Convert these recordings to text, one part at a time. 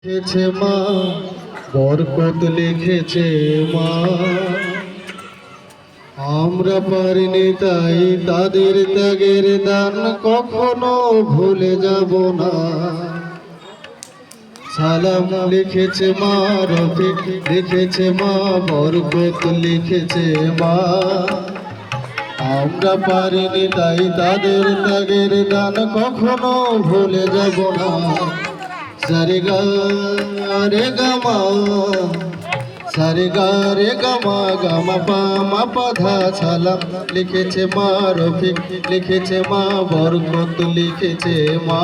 লিখেছে মা, বরকত লিখেছে মা। আমরা পারিনি তাই তাদের ত্যাগের দান কখনো ভুলে যাব না। সালাম লিখেছে মা, রফিক লিখেছে মা, বরকত লিখেছে মা। আমরা পারিনি তাই তাদের ত্যাগের দান কখনো ভুলে যাব না। সারে গা রে গা মা, সারে গা রে গা মা, গা মা পা মা পা ধা। সালাম লিখেছে মা, রফিক লিখেছে মা, বরকত লিখেছে মা।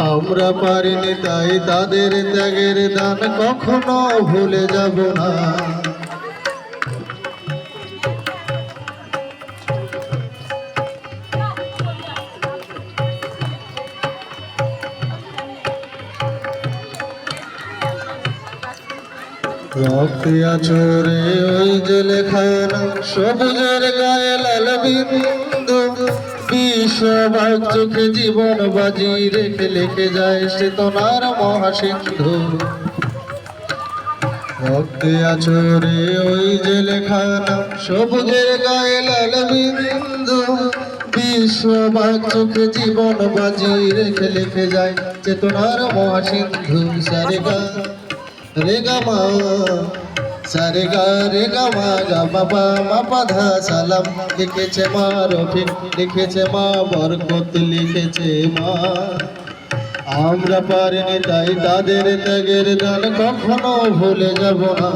আমরা পারিনি তাই তাদের ত্যাগের দান কখনো ভুলে যাব না। রক্তে আচরে ওই যে লেখানা, সবুজের গায়ে লাল বিন্দু। বিশ্বভাগ চোখে জীবন বাজি রেখে লিখে যায় চেতনার মহাসিন্ধু। রক্তে আচরে ওই যে লেখানা, সবুজের গায়ে লাল বিন্দু। বিশ্বভাগ চোখে জীবন বাজি রেখে লিখে যায় চেতনার মহাসিন্ধু। সারে গা রে গা মা, সারে গা রে গা মা, গা মা পা মা পা ধা। সালাম লিখেছে মা, রফিক লিখেছে মা, বরকত লিখেছে মা। আমরা পারিনি তাই তাদের ত্যাগের দান কখনো ভুলে যাব না।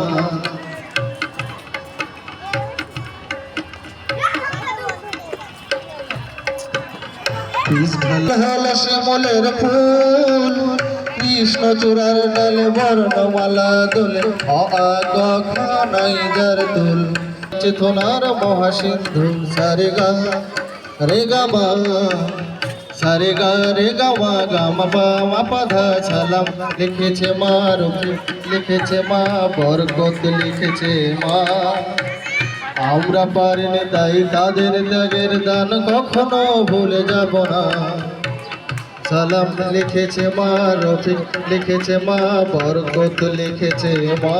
ঢালা শ্যামলের ফুল, কৃষ্ণ চূড়ার ডালে বর্ণমালা দোলে। নাই যার তুল চেতনার মহাসিন্ধু। সারে গা রে গা মা, সারে গা রে গা মা, গা মা পা মা পা ধা। সালাম লিখেছে মা, রফিক লিখেছে মা, বরকত লিখেছে মা। আমরা পারিনি তাই তাদের ত্যাগের দান কখনো ভুলে যাব না। সালাম লিখেছে মা, রফিক লিখেছে মা, বরকত লিখেছে মা।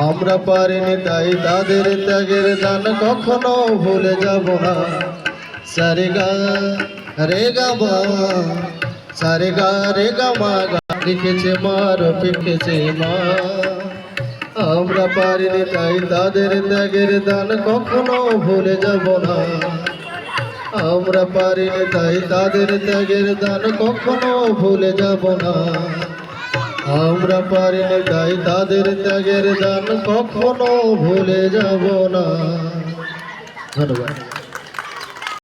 আমরা পারিনি তাই তাদের ত্যাগের দান কখনো ভুলে যাব না। সারে গা রে গা মা, সারে গা রে গা মা, গা লিখেছে মা, রফিক লিখেছে মা। আমরা পারিনি তাই তাদের ত্যাগের দান কখনো ভুলে যাব না। আমরা পারিনি তাই তাদের ত্যাগের দান কখনো ভুলে যাব না। আমরা পারিনি তাই তাদের ত্যাগের দান কখনো ভুলে যাব না। ধন্যবাদ।